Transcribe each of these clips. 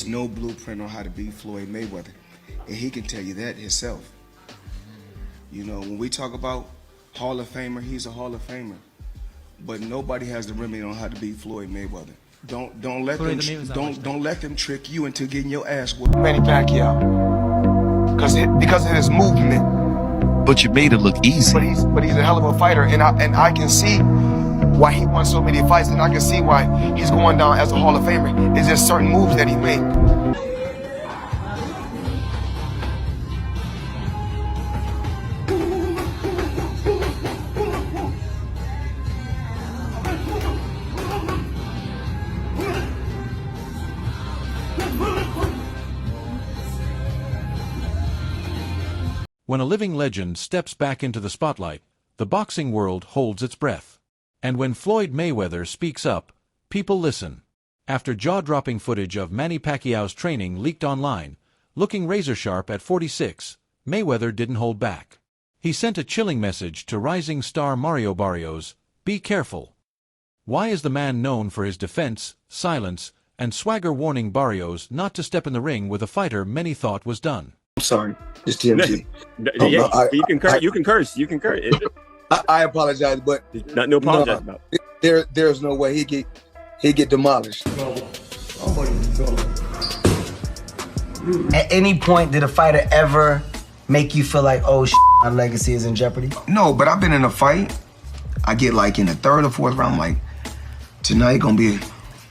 There's no blueprint on how to beat Floyd Mayweather, and he can tell you that himself. You know, when we talk about Hall of Famer, he's a Hall of Famer, but nobody has the remedy on how to beat Floyd Mayweather. Don't let them trick you into getting your ass whooped. Manny Pacquiao, because of his movement. But you made it look easy. But he's a hell of a fighter, and I can see why he won so many fights, and I can see why he's going down as a Hall of Famer. It's just certain moves that he made. When a living legend steps back into the spotlight, the boxing world holds its breath. And when Floyd Mayweather speaks up, people listen. After jaw-dropping footage of Manny Pacquiao's training leaked online, looking razor-sharp at 46, Mayweather didn't hold back. He sent a chilling message to rising star Mario Barrios: be careful. Why is the man known for his defense, silence, and swagger warning Barrios not to step in the ring with a fighter many thought was done? I'm sorry, it's TMZ. Yeah, you can curse. You can curse. I apologize, but Nothing to apologize about. There's no way he get demolished. At any point, did a fighter ever make you feel like, oh, my legacy is in jeopardy? No, but I've been in a fight. I get like in the third or fourth round, like tonight gonna be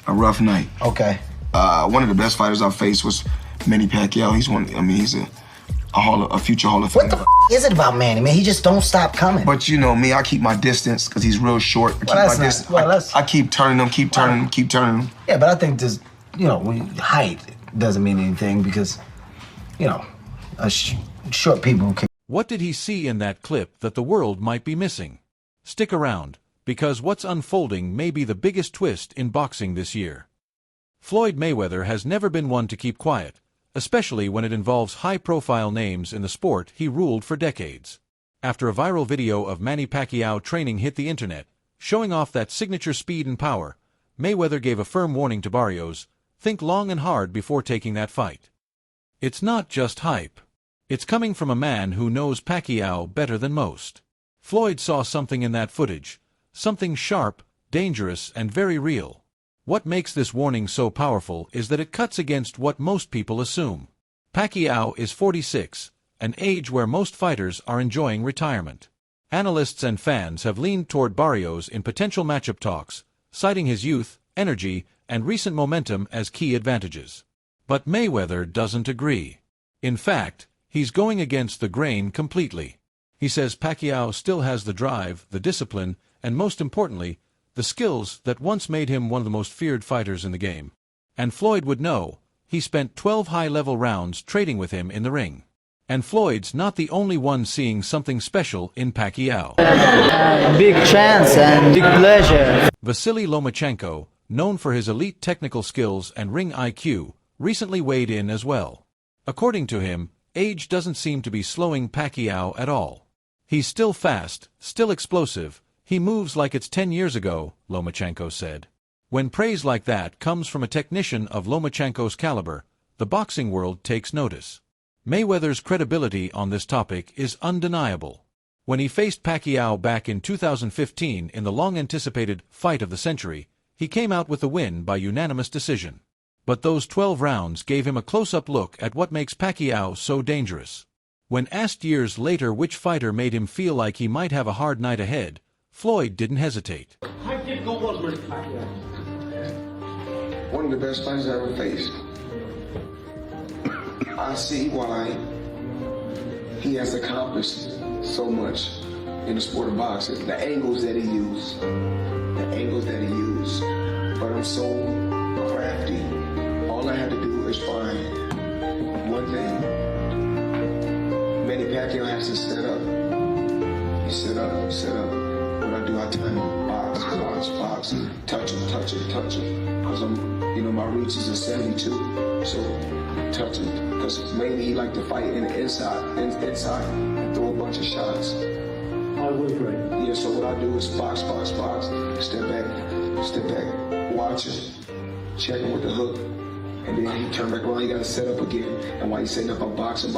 a rough night. Okay. One of the best fighters I faced was Manny Pacquiao. He's a future Hall of Famer. What the is it about Manny, man? He just don't stop coming. But you know me, I keep my distance because he's real short. I keep turning him. Yeah, but I think this, height doesn't mean anything because, short people can. What did he see in that clip that the world might be missing? Stick around, because what's unfolding may be the biggest twist in boxing this year. Floyd Mayweather has never been one to keep quiet, especially when it involves high-profile names in the sport he ruled for decades. After a viral video of Manny Pacquiao training hit the internet, showing off that signature speed and power, Mayweather gave a firm warning to Barrios: think long and hard before taking that fight. It's not just hype. It's coming from a man who knows Pacquiao better than most. Floyd saw something in that footage, something sharp, dangerous, and very real. What makes this warning so powerful is that it cuts against what most people assume. Pacquiao is 46, an age where most fighters are enjoying retirement. Analysts and fans have leaned toward Barrios in potential matchup talks, citing his youth, energy, and recent momentum as key advantages. But Mayweather doesn't agree. In fact, he's going against the grain completely. He says Pacquiao still has the drive, the discipline, and most importantly, the skills that once made him one of the most feared fighters in the game. And Floyd would know. He spent 12 high-level rounds trading with him in the ring. And Floyd's not the only one seeing something special in Pacquiao. Big chance and big pleasure. Vasily Lomachenko, known for his elite technical skills and ring IQ, recently weighed in as well. According to him, age doesn't seem to be slowing Pacquiao at all. He's still fast, still explosive. He moves like it's 10 years ago, Lomachenko said. When praise like that comes from a technician of Lomachenko's caliber, the boxing world takes notice. Mayweather's credibility on this topic is undeniable. When he faced Pacquiao back in 2015 in the long-anticipated fight of the century, he came out with the win by unanimous decision. But those 12 rounds gave him a close-up look at what makes Pacquiao so dangerous. When asked years later which fighter made him feel like he might have a hard night ahead, Floyd didn't hesitate. One of the best fighters I ever faced. I see why he has accomplished so much in the sport of boxing. The angles that he used. But I'm so crafty. All I had to do is find one thing. Manny Pacquiao has to set up. He set up. What I do, I time him. Box. Touch him. Because my reach is a 72. So touch him. Because mainly he like to fight in the inside and throw a bunch of shots. I would agree. Yeah, so what I do is box. Step back, watch him, check him with the hook, And then he turned back around, he got to set up again. And while he's setting up, I'm boxing,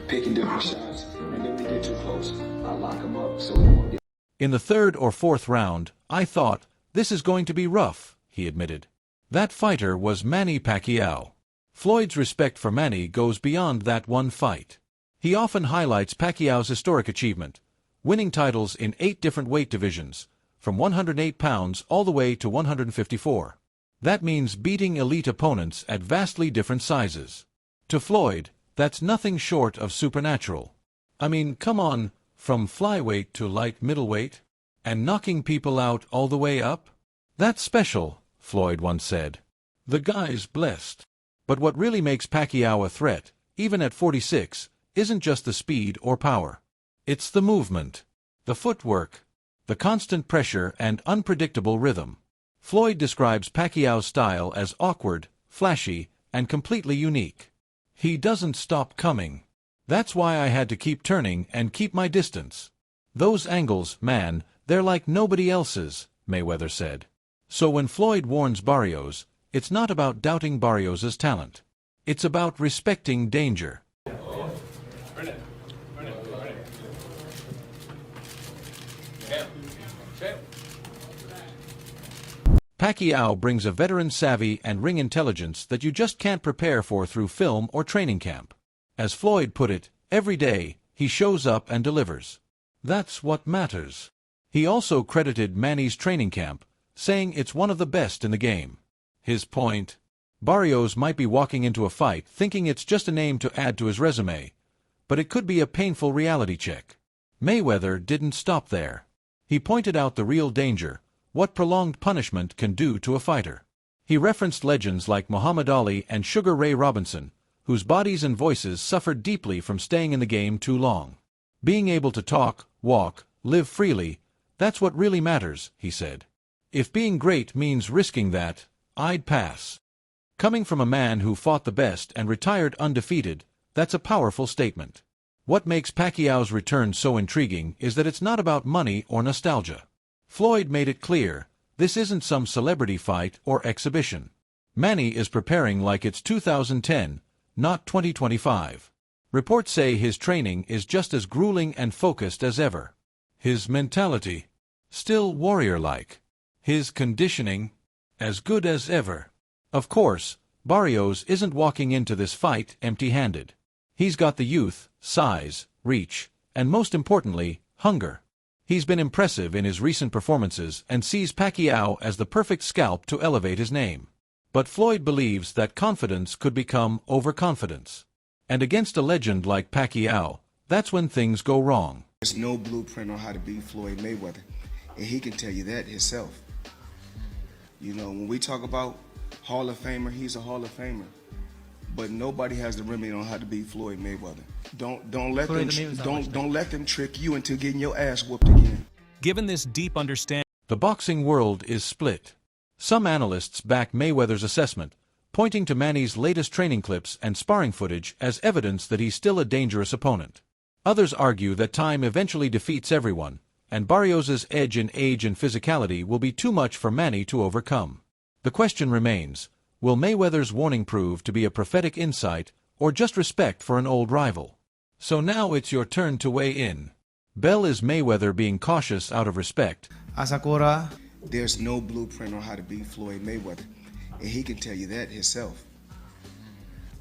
picking different shots. And then when we get too close, I lock him up so he won't get. In the third or fourth round, I thought, this is going to be rough, he admitted. That fighter was Manny Pacquiao. Floyd's respect for Manny goes beyond that one fight. He often highlights Pacquiao's historic achievement, winning titles in 8 different weight divisions, from 108 pounds all the way to 154. That means beating elite opponents at vastly different sizes. To Floyd, that's nothing short of supernatural. I mean, come on, from flyweight to light middleweight, and knocking people out all the way up? That's special, Floyd once said. The guy's blessed. But what really makes Pacquiao a threat, even at 46, isn't just the speed or power. It's the movement, the footwork, the constant pressure and unpredictable rhythm. Floyd describes Pacquiao's style as awkward, flashy, and completely unique. He doesn't stop coming. That's why I had to keep turning and keep my distance. Those angles, man, they're like nobody else's, Mayweather said. So when Floyd warns Barrios, it's not about doubting Barrios' talent. It's about respecting danger. Pacquiao brings a veteran savvy and ring intelligence that you just can't prepare for through film or training camp. As Floyd put it, every day, he shows up and delivers. That's what matters. He also credited Manny's training camp, saying it's one of the best in the game. His point? Barrios might be walking into a fight thinking it's just a name to add to his resume, but it could be a painful reality check. Mayweather didn't stop there. He pointed out the real danger, what prolonged punishment can do to a fighter. He referenced legends like Muhammad Ali and Sugar Ray Robinson, whose bodies and voices suffered deeply from staying in the game too long. Being able to talk, walk, live freely, that's what really matters, he said. If being great means risking that, I'd pass. Coming from a man who fought the best and retired undefeated, that's a powerful statement. What makes Pacquiao's return so intriguing is that it's not about money or nostalgia. Floyd made it clear, this isn't some celebrity fight or exhibition. Manny is preparing like it's 2010, not 2025. Reports say his training is just as grueling and focused as ever. His mentality, still warrior-like. His conditioning, as good as ever. Of course, Barrios isn't walking into this fight empty-handed. He's got the youth, size, reach, and most importantly, hunger. He's been impressive in his recent performances and sees Pacquiao as the perfect scalp to elevate his name. But Floyd believes that confidence could become overconfidence. And against a legend like Pacquiao, that's when things go wrong. There's no blueprint on how to beat Floyd Mayweather, and he can tell you that himself. You know, when we talk about Hall of Famer, he's a Hall of Famer. But nobody has the remedy on how to beat Floyd Mayweather. Don't let them trick you into getting your ass whooped again. Given this deep understanding, the boxing world is split. Some analysts back Mayweather's assessment, pointing to Manny's latest training clips and sparring footage as evidence that he's still a dangerous opponent. Others argue that time eventually defeats everyone, and Barrios' edge in age and physicality will be too much for Manny to overcome. The question remains, will Mayweather's warning prove to be a prophetic insight or just respect for an old rival? So now it's your turn to weigh in. Bell, is Mayweather being cautious out of respect? Asakura. There's no blueprint on how to beat Floyd Mayweather, and he can tell you that himself.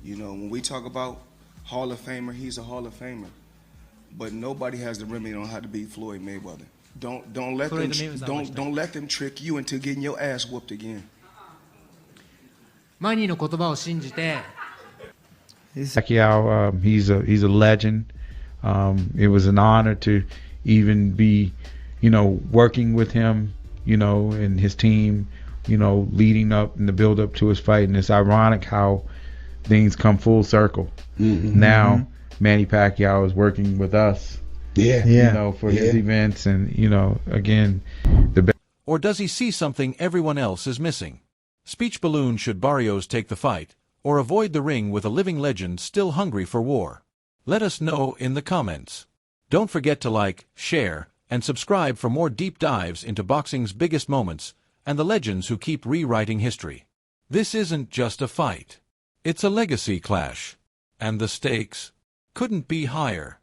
You know, when we talk about Hall of Famer, he's a Hall of Famer. But nobody has the remedy on how to beat Floyd Mayweather. Don't let them trick you into getting your ass whooped again. マニーの言葉を信じて Pacquiao, he's a legend. It was an honor to even be, working with him, and his team, leading up in the build up to his fight. And it's ironic how things come full circle. Now, Manny Pacquiao is working with us, for his events, and again, Or does he see something everyone else is missing? Speech balloon: should Barrios take the fight, or avoid the ring with a living legend still hungry for war? Let us know in the comments. Don't forget to like, share, and subscribe for more deep dives into boxing's biggest moments and the legends who keep rewriting history. This isn't just a fight. It's a legacy clash. And the stakes couldn't be higher.